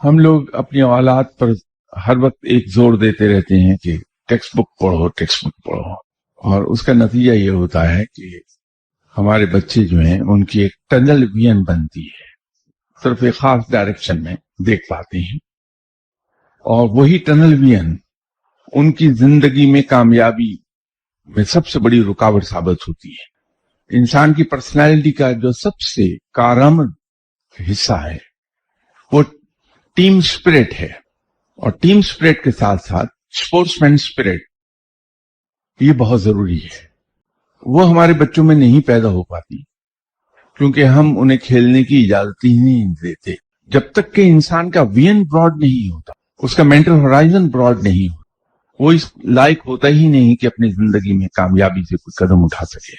हम लोग अपनी औलाद पर हर वक्त एक जोर देते रहते हैं कि टेक्स्ट बुक पढ़ो, टेक्स्ट बुक पढ़ो, और उसका नतीजा ये होता है कि हमारे बच्चे जो हैं उनकी एक टनल विजन बनती है, सिर्फ एक खास डायरेक्शन में देख पाते हैं, और वही टनल विजन उनकी जिंदगी में कामयाबी में सबसे बड़ी रुकावट साबित होती है। इंसान की पर्सनैलिटी का जो सबसे कारगर हिस्सा है वो टीम स्पिरिट है, और टीम स्पिरिट के साथ साथ स्पोर्ट्समैन स्पिरिट ये बहुत जरूरी है। वो हमारे बच्चों में नहीं पैदा हो पाती क्योंकि हम उन्हें खेलने की इजाजत ही नहीं देते। जब तक कि इंसान का विजन ब्रॉड नहीं होता, उसका मेंटल होराइजन ब्रॉड नहीं होता, वो इस लायक होता ही नहीं कि अपनी जिंदगी में कामयाबी से कोई कदम उठा सके।